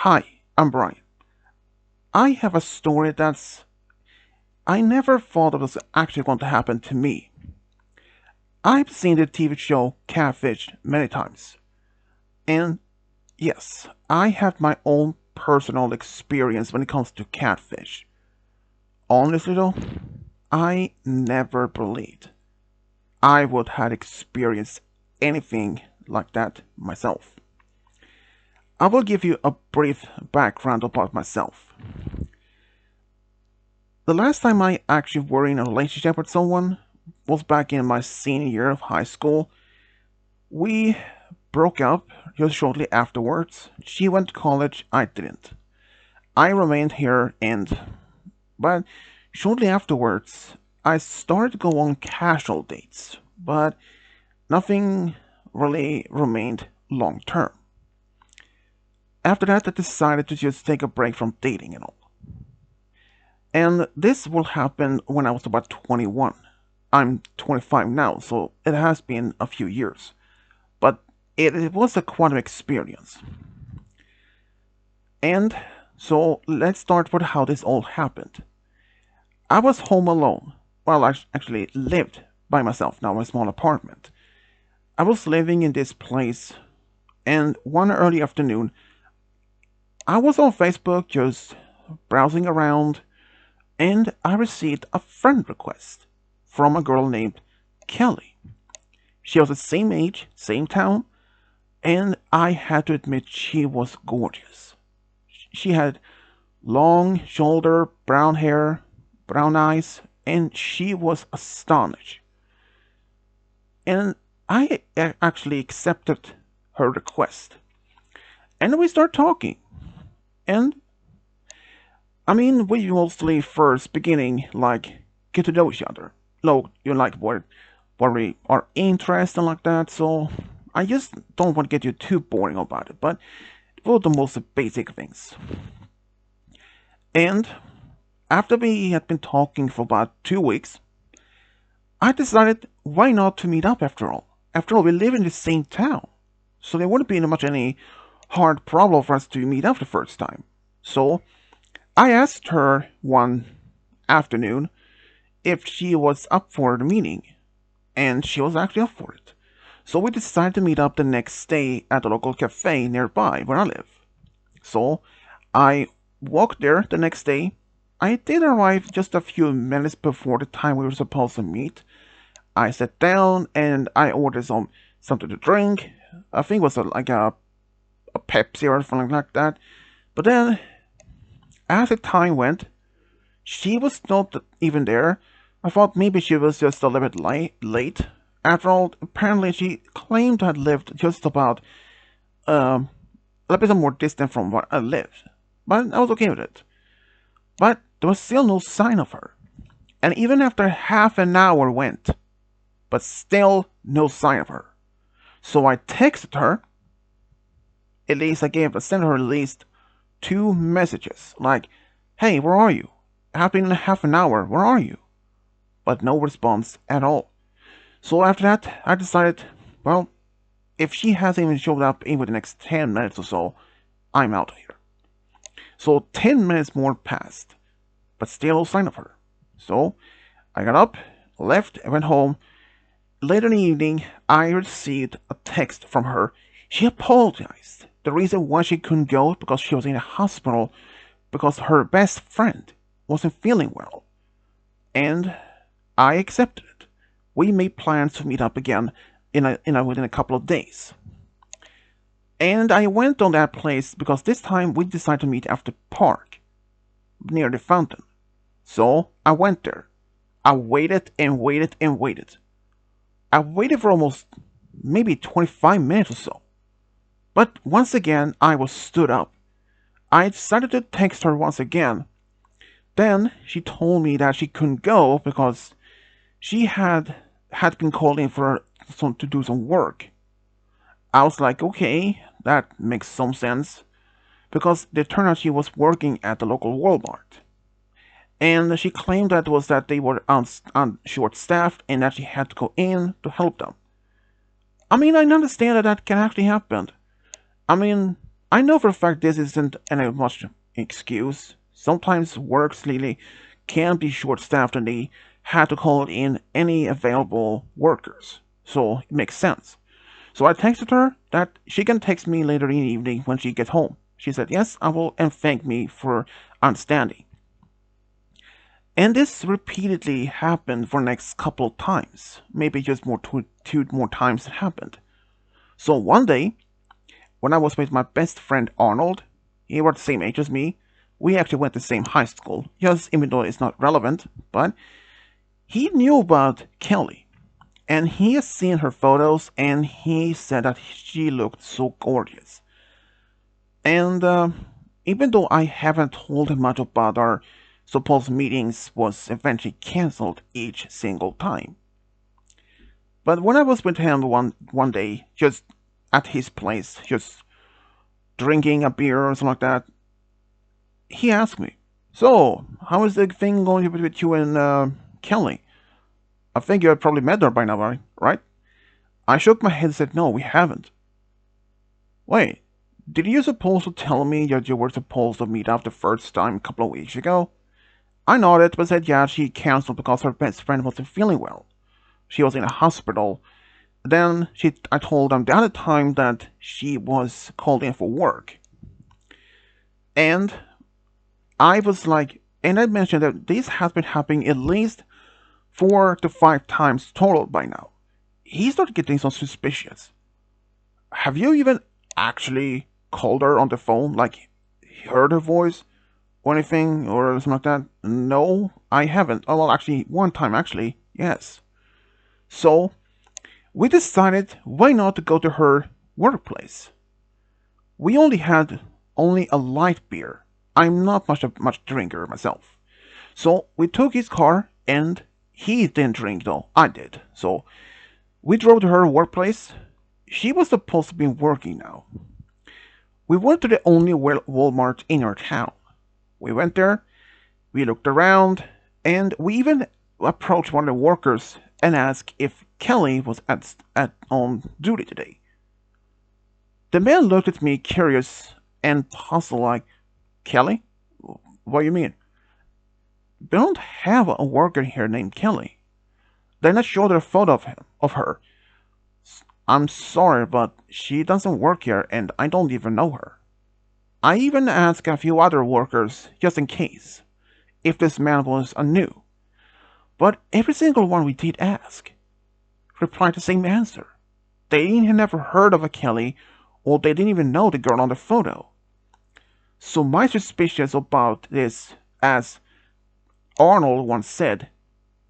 Hi, I'm Brian. I have a story I never thought it was actually going to happen to me. I've seen the TV show Catfished many times, and yes, I have my own personal experience when it comes to catfish. Honestly though, I never believed I would have experienced anything like that myself. I will give you a brief background about myself. The last time I actually were in a relationship with someone was back in my senior year of high school. We broke up just shortly afterwards. She went to college, I didn't. I remained here but shortly afterwards, I started to go on casual dates, but nothing really remained long term. After that, I decided to just take a break from dating and all. And this will happen when I was about 21. I'm 25 now, so it has been a few years. But it was a quantum experience. And so let's start with how this all happened. I was home alone. Well, I actually lived by myself now in a small apartment. I was living in this place, and one early afternoon, I was on Facebook just browsing around, and I received a friend request from a girl named Kelly. She was the same age, same town, and I had to admit she was gorgeous. She had long shoulder, brown hair, brown eyes, and she was astonished. And I actually accepted her request. And we start talking. And we mostly first beginning like get to know each other. Look, you like what we are interested in like that. So I just don't want to get you too boring about it, but for the most basic things. And after we had been talking for about 2 weeks, I decided why not to meet up after all. After all, we live in the same town, so there wouldn't be much any hard problem for us to meet up the first time. So I asked her one afternoon if she was up for the meeting, and she was actually up for it. So we decided to meet up the next day at a local cafe nearby where I live. So I walked there the next day. I did arrive just a few minutes before the time we were supposed to meet. I sat down and I ordered something to drink. I think it was like a Pepsi or something like that. But then, as the time went, she was not even there. I thought maybe she was just a little bit late. After all, apparently she claimed to have lived just about a little bit more distant from where I lived. But I was okay with it. But there was still no sign of her. And even after half an hour went, but still no sign of her. So I texted her. At least sent her at least 2 messages, like, "Hey, where are you? It has been half an hour. Where are you?" But no response at all. So after that, I decided, well, if she hasn't even showed up in the next 10 minutes or so, I'm out of here. So 10 minutes more passed, but still no sign of her. So I got up, left, and went home. Later in the evening, I received a text from her. She apologized. The reason why she couldn't go because she was in a hospital because her best friend wasn't feeling well. And I accepted it. We made plans to meet up again within a couple of days. And I went on that place because this time we decided to meet after the park near the fountain. So I went there. I waited and waited and waited. I waited for almost maybe 25 minutes or so. But once again, I was stood up. I decided to text her once again. Then she told me that she couldn't go because she had been called in to do some work. I was like, okay, that makes some sense because it turned out she was working at the local Walmart. And she claimed that they were short-staffed and that she had to go in to help them. I understand that can actually happen. I I know for a fact this isn't any much excuse. Sometimes works really can be short-staffed and they had to call in any available workers. So it makes sense. So I texted her that she can text me later in the evening when she gets home. She said yes, I will, and thanked me for understanding. And this repeatedly happened for the next couple of times. Maybe just two more times it happened. So one day, when I was with my best friend Arnold, he was the same age as me. We actually went to the same high school, just even though it's not relevant, but he knew about Kelly. And he has seen her photos and he said that she looked so gorgeous. And even though I haven't told him much about our supposed meetings was eventually cancelled each single time. But when I was with him one day, just at his place, just drinking a beer or something like that, he asked me, "So, how is the thing going with you and Kelly? I think you have probably met her by now, right?" I shook my head and said, "No, we haven't." "Wait, did you supposed to tell me that you were supposed to meet up the first time a couple of weeks ago?" I nodded, but said yeah, she canceled because her best friend wasn't feeling well. She was in a hospital. Then I told them the other time that she was called in for work. And I was like, and I mentioned that this has been happening at least 4 to 5 times total by now. He started getting so suspicious. "Have you even actually called her on the phone, like heard her voice or anything or something like that?" "No, I haven't." "Oh, well, actually, one time, actually, yes." So we decided why not to go to her workplace. We only a light beer. I'm not much drinker myself. So we took his car and he didn't drink though. I did. So we drove to her workplace. She was supposed to be working now. We went to the only Walmart in our town. We went there, we looked around, and we even approached one of the workers and asked if Kelly was at on duty today. The man looked at me curious and puzzled like, "Kelly? What do you mean?" "We don't have a worker here named Kelly." Then I showed her a photo of her. "I'm sorry, but she doesn't work here and I don't even know her." I even asked a few other workers, just in case, if this man was new. But every single one we did ask replied the same answer. They had never heard of a Kelly, or they didn't even know the girl on the photo. So my suspicions about this, as Arnold once said,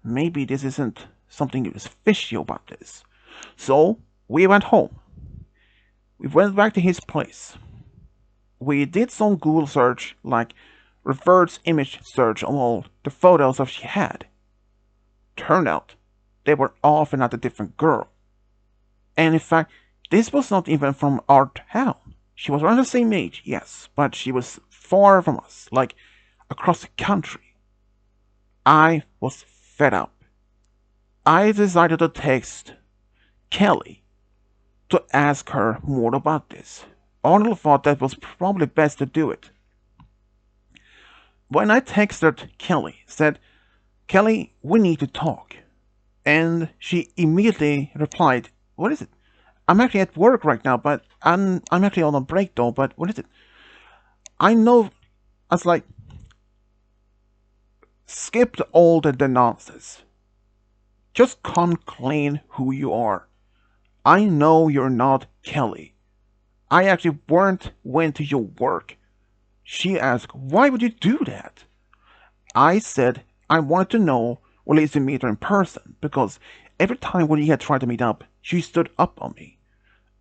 maybe this isn't something that is fishy about this. So we went home. We went back to his place. We did some Google search, like reverse image search on all the photos that she had. Turned out they were often at a different girl. And in fact, this was not even from our town. She was around the same age, yes, but she was far from us, like across the country. I was fed up. I decided to text Kelly to ask her more about this. Arnold thought that was probably best to do it. When I texted Kelly, said, "Kelly, we need to talk." And she immediately replied, "What is it?" "I'm actually at work right now, but I'm actually on a break though, but what is it?" I know. I was like, skip all the nonsense. Just come clean who you are. I know you're not Kelly. I actually went to your work. She asked, "Why would you do that?" I said I wanted to know or at least to meet her in person because every time when we had tried to meet up, she stood up on me.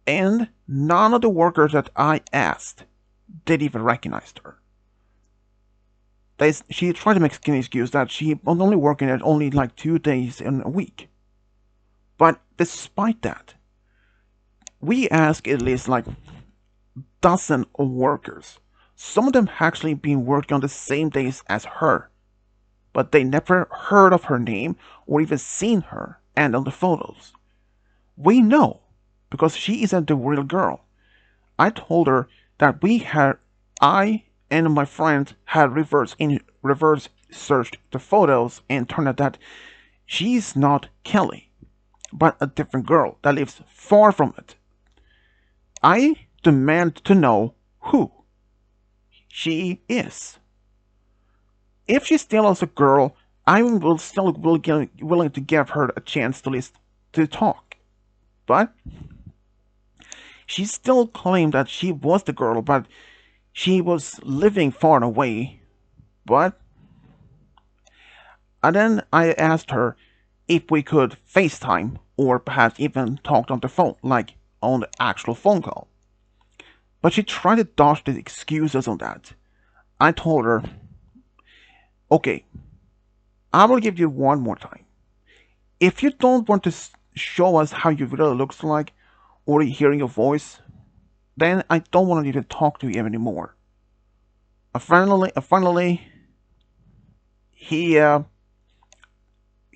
And none of the workers that I asked did even recognize her. She tried to make an excuse that she was only working at only like 2 days in a week. But despite that, we asked at least like dozen of workers. Some of them actually been working on the same days as her, but they never heard of her name or even seen her and on the photos. We know because she isn't the real girl. I told her that I and my friend had reverse searched the photos and turned out that she's not Kelly, but a different girl that lives far from it. I demand to know who she is. If she still is a girl, I will still willing to give her a chance to talk. But she still claimed that she was the girl, but she was living far away. But and then I asked her if we could FaceTime or perhaps even talk on the phone, like on the actual phone call. But she tried to dodge the excuses on that. I told her, okay, I will give you one more time. If you don't want to show us how you really looks like or hearing your voice, then I don't want to even talk to you anymore. Finally, he,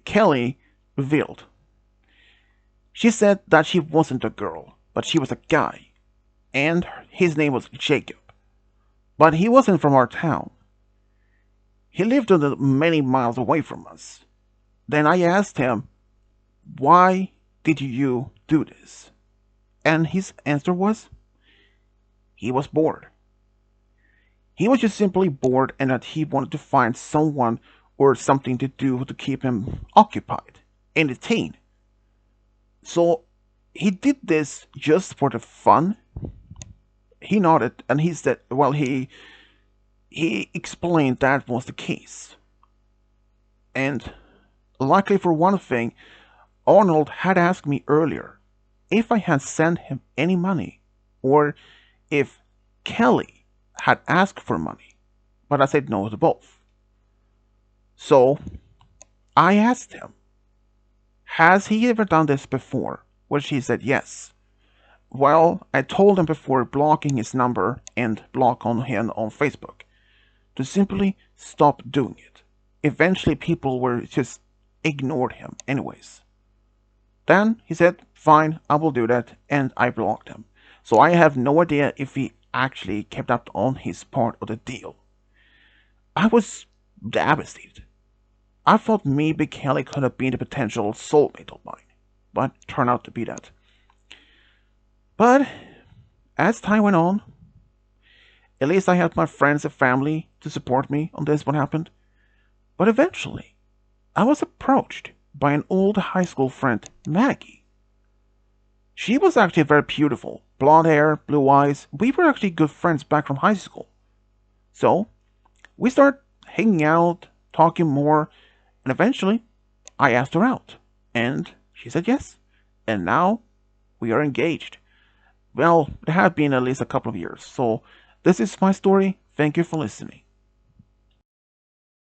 Kelly revealed. She said that she wasn't a girl, but she was a guy, and his name was Jacob. But he wasn't from our town. He lived many miles away from us. Then I asked him, why did you do this? And his answer was, he was bored. He was just simply bored and that he wanted to find someone or something to do to keep him occupied, entertained. So he did this just for the fun. He nodded and he said, well, he explained that was the case. And luckily for one thing, Arnold had asked me earlier if I had sent him any money or if Kelly had asked for money, but I said no to both. So I asked him, has he ever done this before? Which he said yes. Well, I told him before blocking his number and block on him on Facebook to simply stop doing it. Eventually people were just ignored him anyways. Then he said, fine, I will do that, and I blocked him. So I have no idea if he actually kept up on his part of the deal. I was devastated. I thought maybe Kelly could have been a potential soulmate of mine, but turned out to be that. But as time went on, at least I had my friends and family to support me on this what happened. But eventually, I was approached by an old high school friend, Maggie. She was actually very beautiful, blonde hair, blue eyes. We were actually good friends back from high school. So, we started hanging out, talking more, and eventually, I asked her out. And she said yes. And now, we are engaged. Well, it had been at least a couple of years. So, this is my story. Thank you for listening.